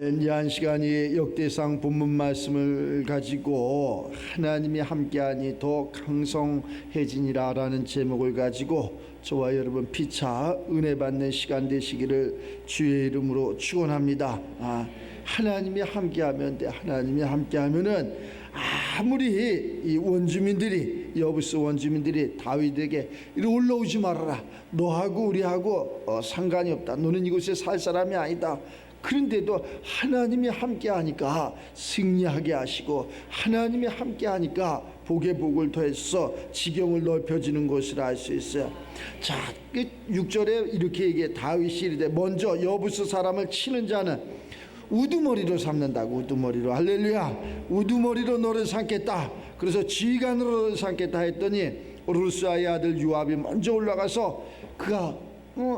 이제 한 시간이 역대상 본문 말씀을 가지고 하나님이 함께하니 더 강성해지니라라는 제목을 가지고 저와 여러분 피차 은혜 받는 시간 되시기를 주의 이름으로 축원합니다. 하나님이 함께하면 돼. 하나님이 함께하면은 아무리 이 원주민들이 여부스 원주민들이 다윗에게 이리 올라오지 말아라. 너하고 우리하고 상관이 없다. 너는 이곳에 살 사람이 아니다. 그런데도 하나님이 함께하니까 승리하게 하시고 하나님이 함께하니까 복에 복을 더해서 지경을 넓혀지는 것을 알 수 있어요. 자, 6절에 이렇게 얘기해. 다윗이 이르되 먼저 여부스 사람을 치는 자는 우두머리로 삼는다고. 우두머리로. 할렐루야. 우두머리로 너를 삼겠다. 그래서 지휘관으로 너를 삼겠다 했더니 루스아의 아들 요압이 먼저 올라가서 그가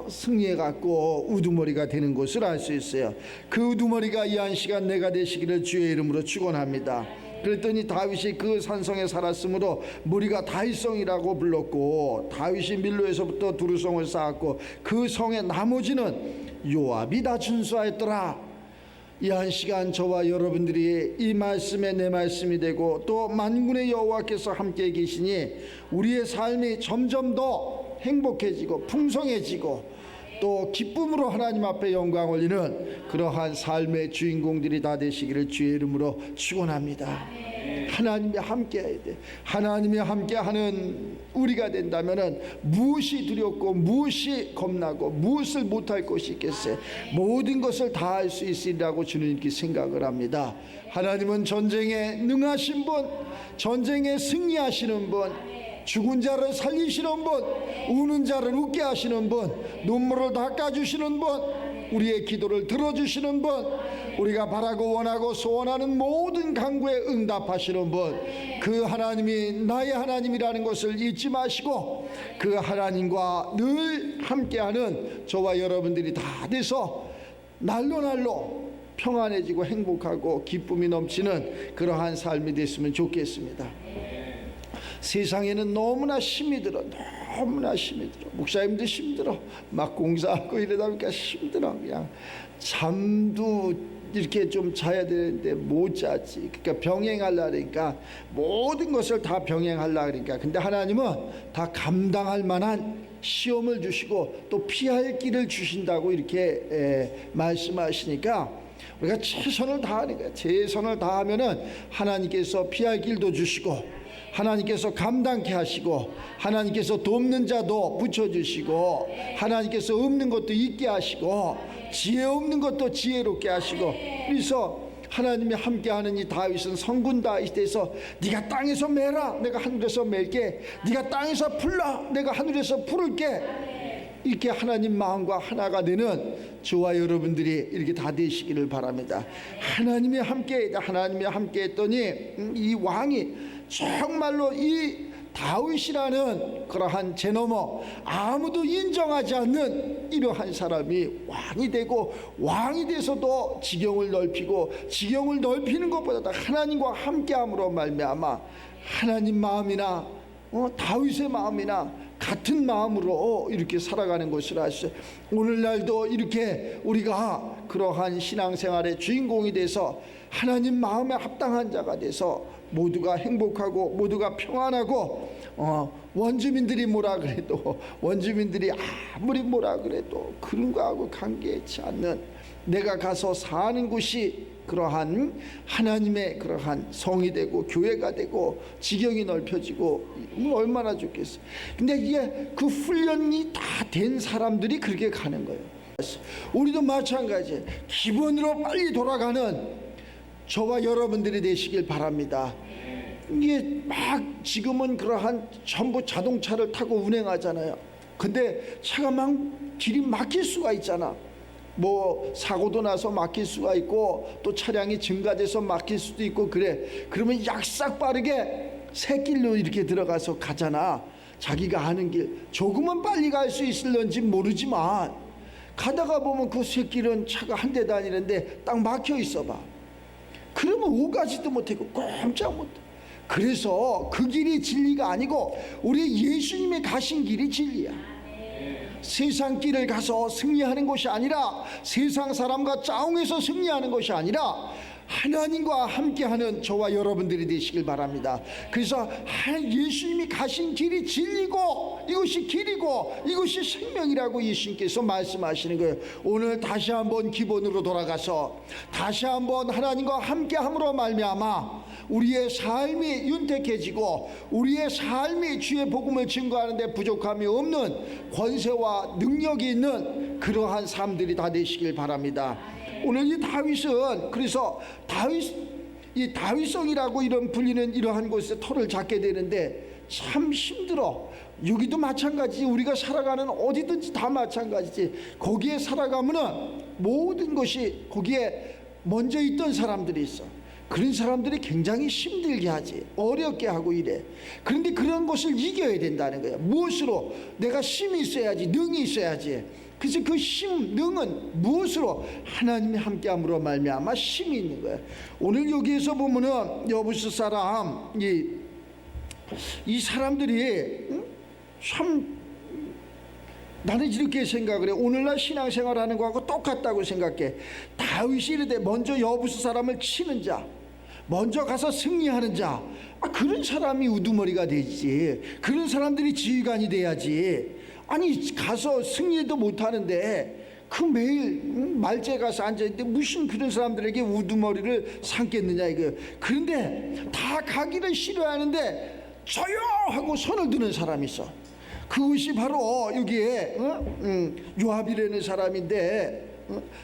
승리해갖고 우두머리가 되는 것을 알 수 있어요. 그 우두머리가 이 한 시간 내가 되시기를 주의 이름으로 축원합니다. 그랬더니 다윗이 그 산성에 살았으므로 무리가 다윗성이라고 불렀고 다윗이 밀로에서부터 두루성을 쌓았고 그 성의 나머지는 요압이 다 준수하였더라. 이 한 시간 저와 여러분들이 이 말씀에 내 말씀이 되고 또 만군의 여호와께서 함께 계시니 우리의 삶이 점점 더 행복해지고 풍성해지고 또 기쁨으로 하나님 앞에 영광 올리는 그러한 삶의 주인공들이 다 되시기를 주의 이름으로 축원합니다. 하나님이 함께해야 돼. 하나님이 함께하는 우리가 된다면은 무엇이 두렵고 무엇이 겁나고 무엇을 못할 것이 있겠어요. 모든 것을 다 할 수 있으리라고 주님께 생각을 합니다. 하나님은 전쟁에 능하신 분, 전쟁에 승리하시는 분, 죽은 자를 살리시는 분, 우는 자를 웃게 하시는 분, 눈물을 닦아주시는 분, 우리의 기도를 들어주시는 분, 우리가 바라고 원하고 소원하는 모든 간구에 응답하시는 분, 그 하나님이 나의 하나님이라는 것을 잊지 마시고 그 하나님과 늘 함께하는 저와 여러분들이 다 돼서 날로 평안해지고 행복하고 기쁨이 넘치는 그러한 삶이 됐으면 좋겠습니다. 세상에는 너무나 힘이 들어. 목사님도 힘들어. 막 공사하고 이러다 보니까 힘들어. 그냥 잠도 이렇게 좀 자야 되는데 못 자지. 그러니까 병행하려니까 모든 것을 다 병행하려니까. 근데 하나님은 다 감당할 만한 시험을 주시고 또 피할 길을 주신다고 이렇게 말씀하시니까 우리가 최선을 다하는 거야. 최선을 다하면은 하나님께서 피할 길도 주시고 하나님께서 감당케 하시고 하나님께서 돕는 자도 붙여주시고 하나님께서 없는 것도 있게 하시고 지혜 없는 것도 지혜롭게 하시고 그래서 하나님이 함께하는 이 다윗은 성군 다윗에서 네가 땅에서 매라 내가 하늘에서 맬게, 네가 땅에서 풀라 내가 하늘에서 풀을게, 이렇게 하나님 마음과 하나가 되는 저와 여러분들이 이렇게 다 되시기를 바랍니다. 하나님이 함께 했더니 이 왕이 정말로 이 다윗이라는 그러한 제너머 아무도 인정하지 않는 이러한 사람이 왕이 되고 왕이 돼서도 지경을 넓히고 지경을 넓히는 것보다 하나님과 함께함으로 말미암아 하나님 마음이나 다윗의 마음이나 같은 마음으로 이렇게 살아가는 것을 아시죠. 오늘날도 이렇게 우리가 그러한 신앙생활의 주인공이 돼서 하나님 마음에 합당한 자가 돼서 모두가 행복하고 모두가 평안하고 원주민들이 뭐라 그래도 원주민들이 아무리 뭐라 그래도 그런 거하고 관계치 않는 내가 가서 사는 곳이 그러한 하나님의 그러한 성이 되고 교회가 되고 지경이 넓혀지고 얼마나 좋겠어. 근데 이게 그 훈련이 다 된 사람들이 그렇게 가는 거예요. 우리도 마찬가지예요. 기본으로 빨리 돌아가는 저와 여러분들이 되시길 바랍니다. 이게 막 지금은 그러한 전부 자동차를 타고 운행하잖아요. 근데 차가 막 길이 막힐 수가 있잖아. 뭐 사고도 나서 막힐 수가 있고 또 차량이 증가돼서 막힐 수도 있고 그래. 그러면 약삭 빠르게 새길로 이렇게 들어가서 가잖아. 자기가 아는 길. 조금은 빨리 갈 수 있을런지 모르지만 가다가 보면 그 새길은 차가 한 대 다니는데 딱 막혀 있어 봐. 그러면 오가지도 못하고 꼼짝 못해. 그래서 그 길이 진리가 아니고 우리 예수님이 가신 길이 진리야. 세상 길을 가서 승리하는 것이 아니라, 세상 사람과 싸움에서 승리하는 것이 아니라 하나님과 함께하는 저와 여러분들이 되시길 바랍니다. 그래서 예수님이 가신 길이 진리고 이것이 길이고 이것이 생명이라고 예수님께서 말씀하시는 거예요. 오늘 다시 한번 기본으로 돌아가서 다시 한번 하나님과 함께함으로 말미암아 우리의 삶이 윤택해지고 우리의 삶이 주의 복음을 증거하는 데 부족함이 없는 권세와 능력이 있는 그러한 삶들이 다 되시길 바랍니다. 오늘 이 다윗은 그래서 이 다윗성이라고 이런 불리는 이러한 곳에 터를 잡게 되는데 참 힘들어. 여기도 마찬가지지. 우리가 살아가는 어디든지 다 마찬가지지. 거기에 살아가면은 모든 것이 거기에 먼저 있던 사람들이 있어. 그런 사람들이 굉장히 힘들게 하지, 어렵게 하고 이래. 그런데 그런 것을 이겨야 된다는 거야. 무엇으로? 내가 힘이 있어야지, 능이 있어야지. 그래서 그 힘, 능은 무엇으로? 하나님이 함께함으로 말미암아 힘이 있는 거야. 오늘 여기에서 보면은 여부스 사람 이 사람들이 참 나는 이렇게 생각을 해. 오늘날 신앙생활하는 거하고 똑같다고 생각해. 다윗이 이르되 먼저 여부스 사람을 치는 자, 먼저 가서 승리하는 자, 그런 사람이 우두머리가 되지. 그런 사람들이 지휘관이 돼야지. 아니 가서 승리도 못하는데 그 매일 말제 가서 앉아있는데 무슨 그런 사람들에게 우두머리를 삼겠느냐 이거. 그런데 다 가기를 싫어하는데 저요 하고 손을 드는 사람이 있어. 그것이 바로 여기에 요압이라는 사람인데,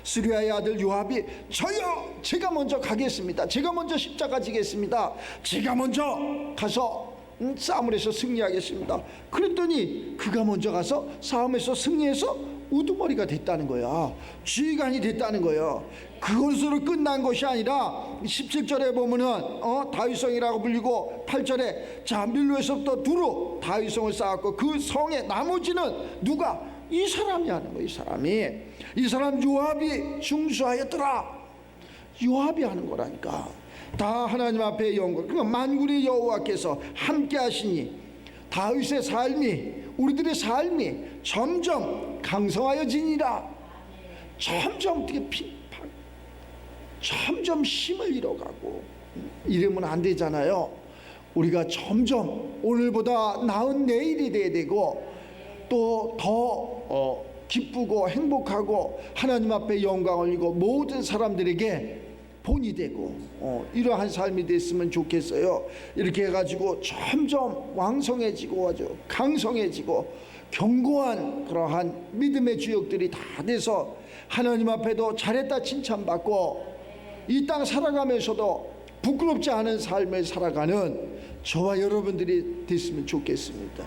스루야의 아들 요압이 저요 제가 먼저 가겠습니다. 제가 먼저 십자가 지겠습니다. 제가 먼저 가서 싸움을 해서 승리하겠습니다. 그랬더니 그가 먼저 가서 싸움에서 승리해서 우두머리가 됐다는 거야. 지휘관이 됐다는 거예요. 그것으로 끝난 것이 아니라 17절에 보면은 다윗성이라고 불리고 8절에 자 밀로에서부터 두루 다윗성을 쌓았고 그 성의 나머지는 누가? 이 사람이 하는 거예요. 이 사람 요압이 중수하였더라. 요압이 하는 거라니까. 다 하나님 앞에 영광. 그러니까 만군의 여호와께서 함께 하시니 다윗의 삶이, 우리들의 삶이 점점 강성하여지니라. 점점 점점 힘을 잃어가고 이러면 안 되잖아요. 우리가 점점 오늘보다 나은 내일이 돼야 되고 또 더 기쁘고 행복하고 하나님 앞에 영광을 이고 모든 사람들에게 본이 되고 이러한 삶이 됐으면 좋겠어요. 이렇게 해가지고 점점 왕성해지고 아주 강성해지고 견고한 그러한 믿음의 주역들이 다 돼서 하나님 앞에도 잘했다 칭찬받고 이 땅 살아가면서도 부끄럽지 않은 삶을 살아가는 저와 여러분들이 됐으면 좋겠습니다.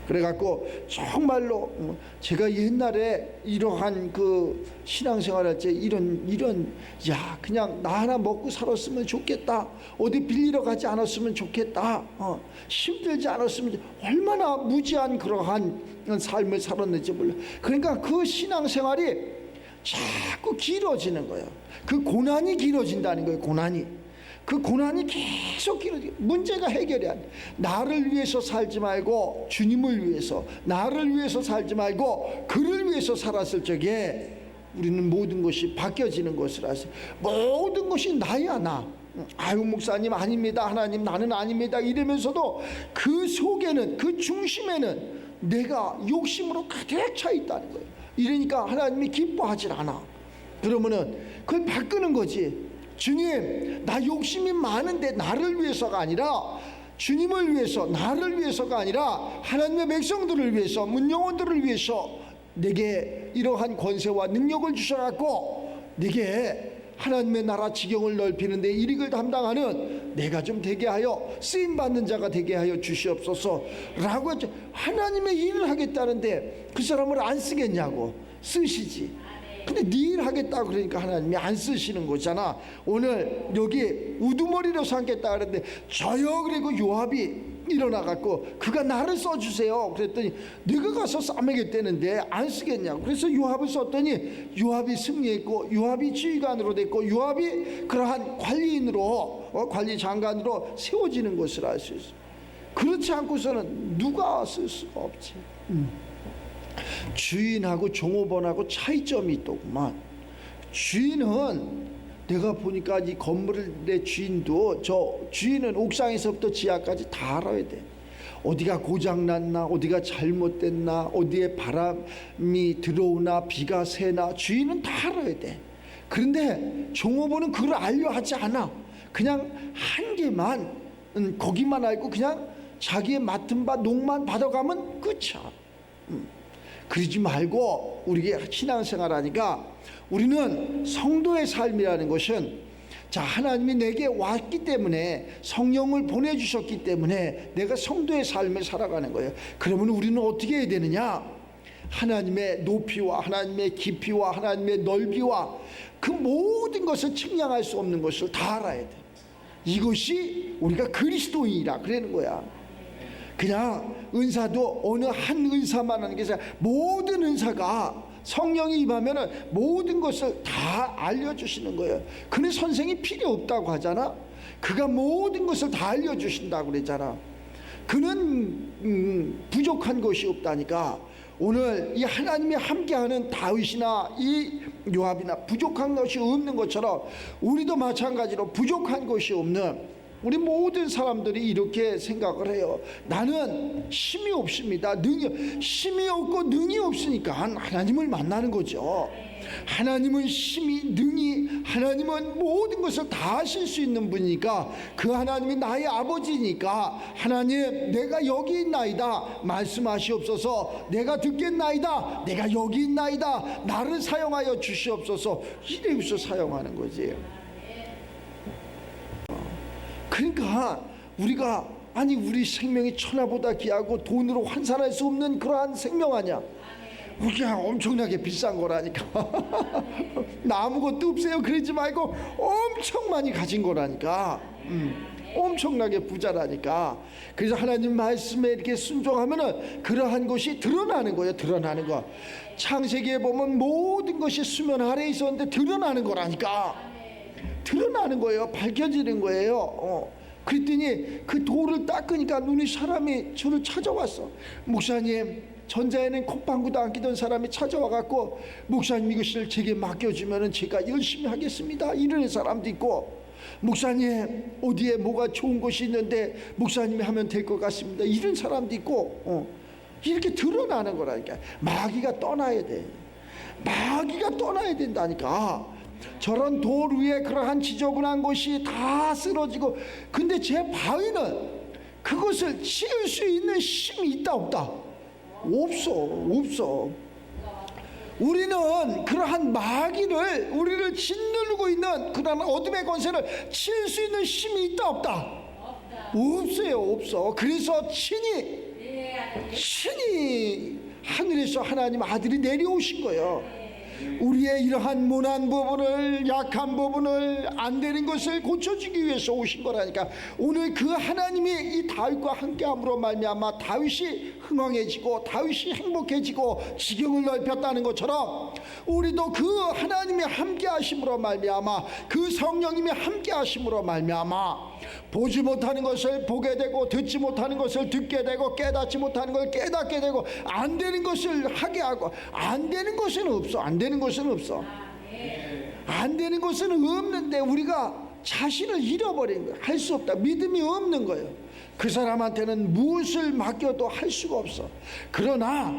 그래갖고 정말로 제가 옛날에 이러한 그 신앙생활할 때 이런 그냥 나 하나 먹고 살았으면 좋겠다. 어디 빌리러 가지 않았으면 좋겠다. 힘들지 않았으면 얼마나 무지한 그러한 삶을 살았는지 몰라. 그러니까 그 신앙생활이 자꾸 길어지는 거예요. 그 고난이 길어진다는 거예요. 그 고난이 계속 길어지고 문제가 해결이 안 돼. 나를 위해서 살지 말고 주님을 위해서, 나를 위해서 살지 말고 그를 위해서 살았을 적에 우리는 모든 것이 바뀌어지는 것을 아세요. 모든 것이 나야 나. 아유 목사님 아닙니다. 하나님 나는 아닙니다. 이러면서도 그 속에는, 그 중심에는 내가 욕심으로 가득 차 있다는 거예요. 이러니까 하나님이 기뻐하질 않아. 그러면은 그걸 바꾸는 거지. 주님 나 욕심이 많은데 나를 위해서가 아니라 주님을 위해서, 나를 위해서가 아니라 하나님의 백성들을 위해서, 문영혼들을 위해서 내게 이러한 권세와 능력을 주셔갖고 내게 하나님의 나라 지경을 넓히는 데 일익을 담당하는 내가 좀 되게 하여 쓰임받는 자가 되게 하여 주시옵소서 라고 했죠. 하나님의 일을 하겠다는데 그 사람을 안 쓰겠냐고. 쓰시지. 근데 네 일 하겠다 그러니까 하나님이 안 쓰시는 거잖아. 오늘 여기 우두머리로 삼겠다 그랬는데 저요 그리고 요압이 일어나갖고 그가 나를 써주세요 그랬더니 네가 가서 싸매겠다는데 안 쓰겠냐고. 그래서 요압을 썼더니 요압이 승리했고 요압이 지휘관으로 됐고 요압이 그러한 관리인으로 관리 장관으로 세워지는 것을 알 수 있어요. 그렇지 않고서는 누가 쓸 수가 없지. 주인하고 종업원하고 차이점이 있더구만. 주인은 내가 보니까 이 건물의 주인도 저 주인은 옥상에서부터 지하까지 다 알아야 돼. 어디가 고장났나, 어디가 잘못됐나, 어디에 바람이 들어오나 비가 새나 주인은 다 알아야 돼. 그런데 종업원은 그걸 알려 하지 않아. 그냥 한 개만 거기만 알고 그냥 자기의 맡은 바 농만 받아가면 끝이야. 그러지 말고 우리가 신앙생활 하니까 우리는 성도의 삶이라는 것은 자, 하나님이 내게 왔기 때문에 성령을 보내주셨기 때문에 내가 성도의 삶을 살아가는 거예요. 그러면 우리는 어떻게 해야 되느냐? 하나님의 높이와 하나님의 깊이와 하나님의 넓이와 그 모든 것을 측량할 수 없는 것을 다 알아야 돼. 이것이 우리가 그리스도인이라 그러는 거야. 그냥 은사도 어느 한 은사만 하는 게 아니라 모든 은사가 성령이 임하면은 모든 것을 다 알려주시는 거예요. 그는 선생이 필요 없다고 하잖아. 그가 모든 것을 다 알려주신다고 그랬잖아. 그는 부족한 것이 없다니까. 오늘 이 하나님이 함께하는 다윗이나 이 요압이나 부족한 것이 없는 것처럼 우리도 마찬가지로 부족한 것이 없는 우리 모든 사람들이 이렇게 생각을 해요. 나는 힘이 없습니다. 힘이 없고 능이 없으니까 하나님을 만나는 거죠. 하나님은 힘이 능이 하나님은 모든 것을 다 하실 수 있는 분이니까 그 하나님이 나의 아버지니까 하나님 내가 여기 있나이다 말씀하시옵소서. 내가 듣겠나이다 내가 여기 있나이다 나를 사용하여 주시옵소서. 이래서 사용하는 거지. 그러니까 우리가 아니 우리 생명이 천하보다 귀하고 돈으로 환산할 수 없는 그러한 생명 아니야. 우리가 엄청나게 비싼 거라니까. 나 아무것도 없어요 그러지 말고 엄청 많이 가진 거라니까. 엄청나게 부자라니까. 그래서 하나님 말씀에 이렇게 순종하면은 그러한 것이 드러나는 거예요. 드러나는 거. 창세기에 보면 모든 것이 수면 아래에 있었는데 드러나는 거라니까. 드러나는 거예요. 밝혀지는 거예요. 그랬더니 그 돌을 닦으니까 눈이 사람이 저를 찾아왔어. 목사님 전자에는 콧방구도 안 끼던 사람이 찾아와 갖고 목사님 이것을 제게 맡겨주면 제가 열심히 하겠습니다 이러는 사람도 있고, 목사님 어디에 뭐가 좋은 곳이 있는데 목사님이 하면 될 것 같습니다 이런 사람도 있고. 이렇게 드러나는 거라니까. 마귀가 떠나야 돼. 마귀가 떠나야 된다니까. 저런 돌 위에 그러한 지저분한 것이 다 쓰러지고, 근데 제 바위는 그것을 치울 수 있는 힘이 있다 없다? 없어. 우리는 그러한 마귀를 우리를 짓누르고 있는 그러한 어둠의 권세를 치울 수 있는 힘이 있다 없다? 없어. 그래서 친히 하늘에서 하나님 아들이 내려오신 거예요. 우리의 이러한 모난 부분을 약한 부분을 안 되는 것을 고쳐주기 위해서 오신 거라니까. 오늘 그 하나님이 이 다윗과 함께함으로 말미암아 다윗이 흥왕해지고 다윗이 행복해지고 지경을 넓혔다는 것처럼 우리도 그 하나님이 함께하심으로 말미암아 그 성령님이 함께하심으로 말미암아 보지 못하는 것을 보게 되고 듣지 못하는 것을 듣게 되고 깨닫지 못하는 걸 깨닫게 되고 안 되는 것을 하게 하고. 안 되는 것은 없어. 안 되는 것은 없는데 우리가 자신을 잃어버린 거야. 할 수 없다. 믿음이 없는 거예요. 그 사람한테는 무엇을 맡겨도 할 수가 없어. 그러나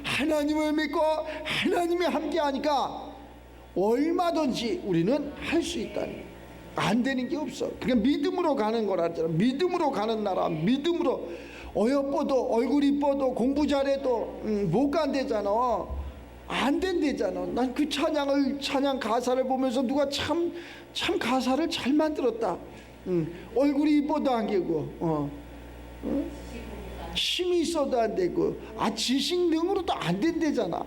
하나님을 믿고 하나님이 함께하니까 얼마든지 우리는 할 수 있다는 거예요. 안 되는 게 없어. 그러니까 믿음으로 가는 거라잖아. 믿음으로 가는 나라. 믿음으로. 어여뻐도 얼굴 이뻐도 공부 잘해도 못 간대잖아. 안 된대잖아. 난 그 찬양 가사를 보면서 누가 참 가사를 잘 만들었다. 얼굴이 이뻐도 안 되고 힘이 있어도 안 되고 지식 능으로도 안 된대잖아.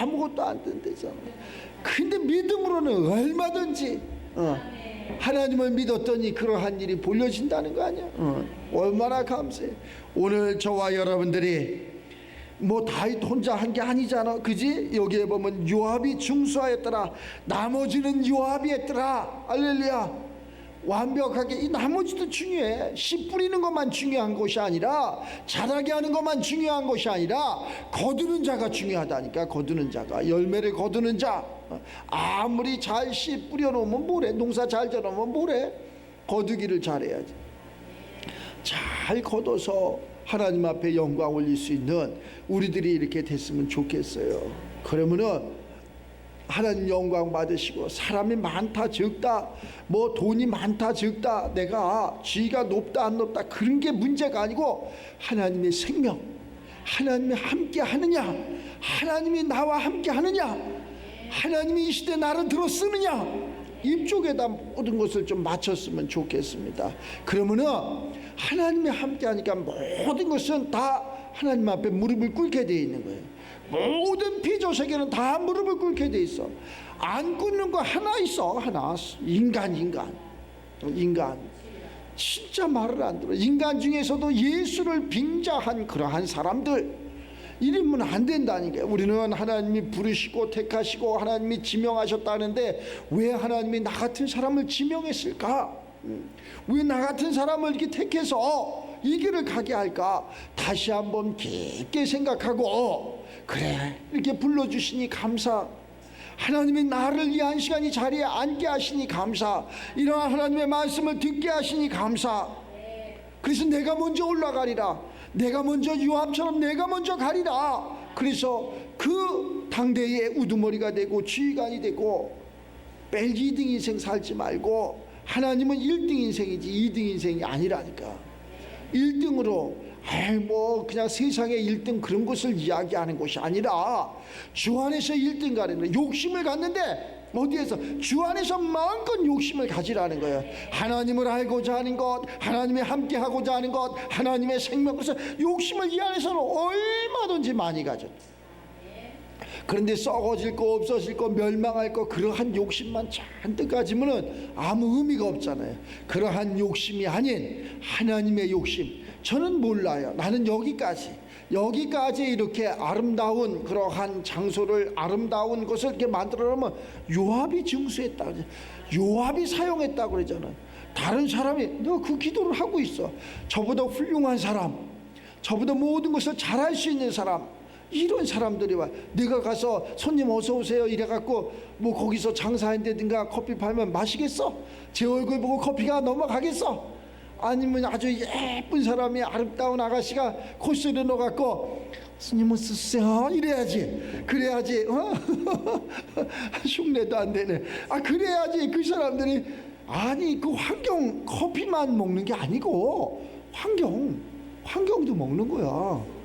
아무것도 안 된대잖아. 근데 믿음으로는 얼마든지 하나님을 믿었더니 그러한 일이 벌려진다는 거 아니야. 얼마나 감사해. 오늘 저와 여러분들이 뭐 다윗 혼자 한 게 아니잖아. 그지? 여기에 보면 요압이 중수하였더라 나머지는 요압이 했더라. 할렐루야. 완벽하게 이 나머지도 중요해. 씨 뿌리는 것만 중요한 것이 아니라, 자라게 하는 것만 중요한 것이 아니라 거두는 자가 중요하다니까. 거두는 자가, 열매를 거두는 자. 아무리 잘 씨 뿌려놓으면 뭐래, 농사 잘 지어놓으면 뭐래, 거두기를 잘해야지. 잘 거둬서 하나님 앞에 영광 올릴 수 있는 우리들이 이렇게 됐으면 좋겠어요. 그러면은 하나님 영광 받으시고, 사람이 많다 적다, 뭐 돈이 많다 적다, 내가 지위가 높다 안 높다, 그런 게 문제가 아니고 하나님의 생명, 하나님이 함께 하느냐, 하나님이 나와 함께 하느냐, 하나님이 이 시대 나를 들어 쓰느냐, 이쪽에다 모든 것을 좀 맞췄으면 좋겠습니다. 그러면은 하나님이 함께 하니까 모든 것은 다 하나님 앞에 무릎을 꿇게 되어 있는 거예요. 모든 피조 세계는 다 무릎을 꿇게 돼 있어. 안 꿇는 거 하나 있어. 하나. 인간 진짜 말을 안 들어. 인간 중에서도 예수를 빙자한 그러한 사람들, 이러면 안 된다니까. 우리는 하나님이 부르시고 택하시고 하나님이 지명하셨다는데, 왜 하나님이 나 같은 사람을 지명했을까? 왜 나 같은 사람을 이렇게 택해서 이 길을 가게 할까? 다시 한번 깊게 생각하고, 그래, 이렇게 불러주시니 감사, 하나님이 나를 이 한 시간 이 자리에 앉게 하시니 감사, 이러한 하나님의 말씀을 듣게 하시니 감사. 그래서 내가 먼저 올라가리라, 내가 먼저 요압처럼 내가 먼저 가리라. 그래서 그 당대의 우두머리가 되고 지휘관이 되고, 뺄 2등 인생 살지 말고, 하나님은 1등 인생이지 2등 인생이 아니라니까. 1등으로 뭐 그냥 세상의 1등 그런 것을 이야기하는 것이 아니라, 주 안에서 1등 가리는, 욕심을 갖는데 어디에서? 주 안에서 마음껏 욕심을 가지라는 거예요. 하나님을 알고자 하는 것, 하나님이 함께 하고자 하는 것, 하나님의 생명, 그래서 욕심을 이 안에서는 얼마든지 많이 가져. 그런데 썩어질 거, 없어질 거, 멸망할 거, 그러한 욕심만 잔뜩 가지면은 아무 의미가 없잖아요. 그러한 욕심이 아닌 하나님의 욕심, 저는 몰라요. 나는 여기까지 이렇게 아름다운 그러한 장소를, 아름다운 것을 이렇게 만들어 놓으면 요압이 증수했다, 요압이 사용했다고 그러잖아요. 다른 사람이, 너 그 기도를 하고 있어. 저보다 훌륭한 사람, 저보다 모든 것을 잘할 수 있는 사람, 이런 사람들이 와. 내가 가서 손님 어서 오세요 이래갖고 뭐 거기서 장사한다든가 커피 팔면 마시겠어? 제 얼굴 보고 커피가 넘어가겠어? 아니면 아주 예쁜 사람이, 아름다운 아가씨가 코스를 넣어갖고 스님은 쓰세요 이래야지. 그래야지 흉내도 안 되네. 그래야지 그 사람들이. 아니, 그 환경, 커피만 먹는 게 아니고 환경도 먹는 거야.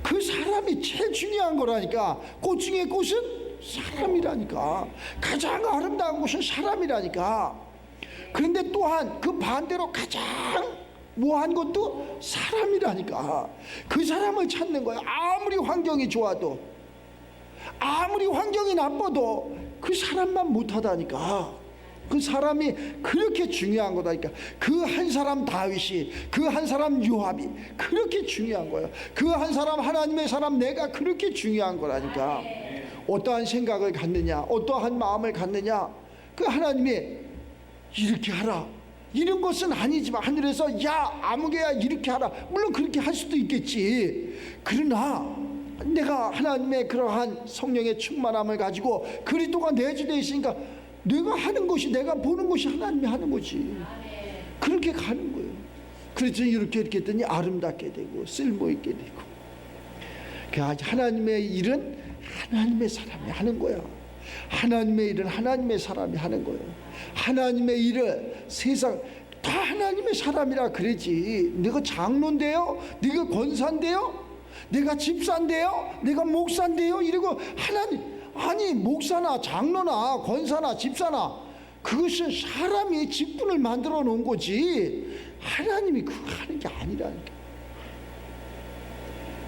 그 사람이 제일 중요한 거라니까. 꽃 중에 꽃은 사람이라니까. 가장 아름다운 것은 사람이라니까. 그런데 또한 그 반대로 가장 뭐한 것도 사람이라니까. 그 사람을 찾는 거야. 아무리 환경이 좋아도, 아무리 환경이 나빠도 그 사람만 못하다니까. 그 사람이 그렇게 중요한 거다니까. 그 한 사람 다윗이, 그 한 사람 요압이 그렇게 중요한 거예요. 그 한 사람 하나님의 사람 내가 그렇게 중요한 거라니까. 어떠한 생각을 갖느냐, 어떠한 마음을 갖느냐, 그 하나님이 이렇게 하라 이런 것은 아니지만, 하늘에서 야 아무개야 이렇게 하라, 물론 그렇게 할 수도 있겠지. 그러나 내가 하나님의 그러한 성령의 충만함을 가지고 그리스도가 내주되어 있으니까, 내가 하는 것이, 내가 보는 것이 하나님이 하는 거지. 그렇게 가는 거예요. 그래서 이렇게 했더니 아름답게 되고 쓸모있게 되고. 하나님의 일은 하나님의 사람이 하는 거야. 하나님의 일은 하나님의 사람이 하는 거예요. 하나님의 일을 세상 다 하나님의 사람이라 그러지. 내가 장로인데요, 내가 권사인데요, 내가 집사인데요, 내가 목사인데요 이러고 하나님, 아니 목사나 장로나 권사나 집사나 그것은 사람이 직분을 만들어 놓은 거지 하나님이 그거 하는 게 아니라니까.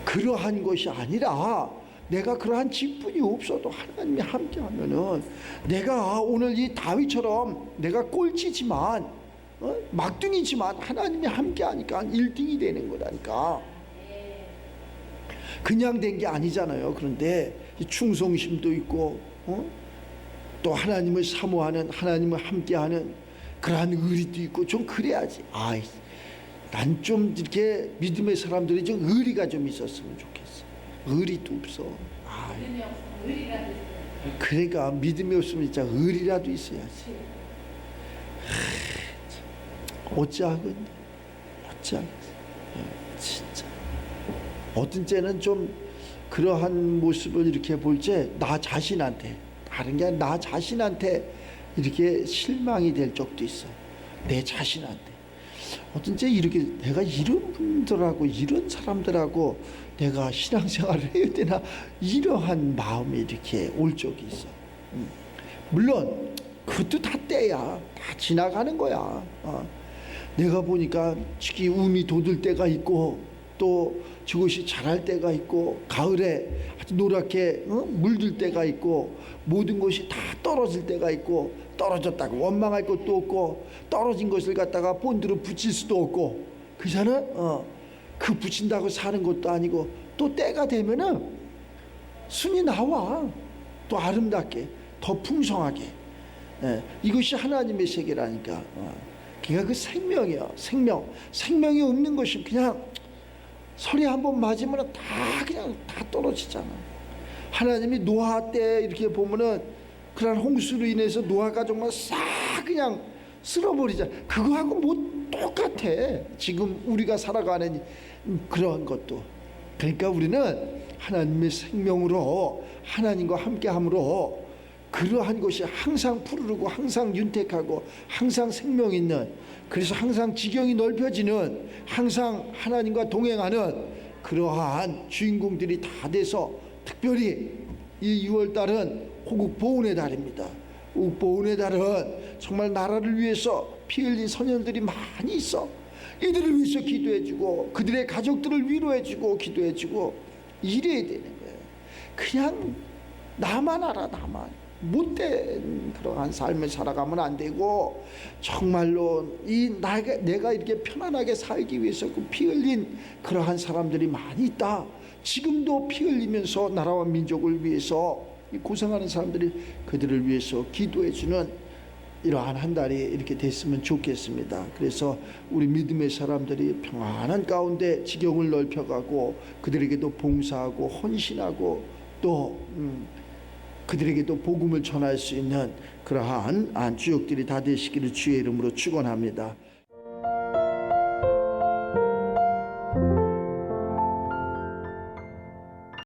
그러한 것이 아니라, 내가 그러한 직분이 없어도 하나님이 함께 하면은, 내가 오늘 이 다윗처럼 내가 꼴찌지만 막둥이지만 하나님이 함께 하니까 1등이 되는 거라니까. 그냥 된 게 아니잖아요. 그런데 충성심도 있고 또 하나님을 사모하는, 하나님을 함께하는 그러한 의리도 있고 좀 그래야지. 난 좀 이렇게 믿음의 사람들이 좀 의리가 좀 있었으면 좋겠어. 의리도 없어. 그러니까 믿음이 없으면 진짜 의리라도 있어야지. 어찌하겠니? 진짜. 어떤 때는 좀 그러한 모습을 이렇게 볼 때 나 자신한테, 다른 게 아니라 나 자신한테 이렇게 실망이 될 적도 있어. 내 자신한테. 어떤 때 이렇게 내가 이런 분들하고 이런 사람들하고 내가 신앙생활을 해야 되나, 이러한 마음이 이렇게 올 적이 있어. 물론 그것도 다 때야. 다 지나가는 거야. 내가 보니까 특히 움이 돋을 때가 있고, 또 저것이 자랄 때가 있고, 가을에 아주 노랗게 물들 때가 있고, 모든 것이 다 떨어질 때가 있고, 떨어졌다고 원망할 것도 없고, 떨어진 것을 갖다가 본드로 붙일 수도 없고, 그잖아. 그 붙인다고 사는 것도 아니고, 또 때가 되면은 순이 나와. 또 아름답게, 더 풍성하게. 이것이 하나님의 세계라니까. 그러니까 그 생명이야. 생명이 없는 것이 그냥 소리 한번 맞으면 다 그냥 다 떨어지잖아. 하나님이 노아 때 이렇게 보면은 그런 홍수로 인해서 노아가 정말 싹 그냥 쓸어버리잖아. 그거하고 뭐 똑같아. 지금 우리가 살아가는 그런 것도. 그러니까 우리는 하나님의 생명으로, 하나님과 함께함으로, 그러한 것이 항상 푸르르고 항상 윤택하고 항상 생명 있는, 그래서 항상 지경이 넓혀지는, 항상 하나님과 동행하는 그러한 주인공들이 다 돼서, 특별히 이 6월달은 호국 보훈의 달입니다. 호국 보훈의 달은 정말 나라를 위해서 피 흘린 선현들이 많이 있어. 이들을 위해서 기도해주고, 그들의 가족들을 위로해주고 기도해주고 이래야 되는 거예요. 그냥 나만 알아. 나만 못된 그러한 삶을 살아가면 안 되고, 정말로 내가 이렇게 편안하게 살기 위해서 그 피 흘린 그러한 사람들이 많이 있다. 지금도 피 흘리면서 나라와 민족을 위해서 고생하는 사람들이, 그들을 위해서 기도해주는 이러한 한 달이 이렇게 됐으면 좋겠습니다. 그래서 우리 믿음의 사람들이 평안한 가운데 지경을 넓혀가고, 그들에게도 봉사하고 헌신하고, 또 그들에게도 복음을 전할 수 있는 그러한 주역들이 다 되시기를 주의 이름으로 축원합니다.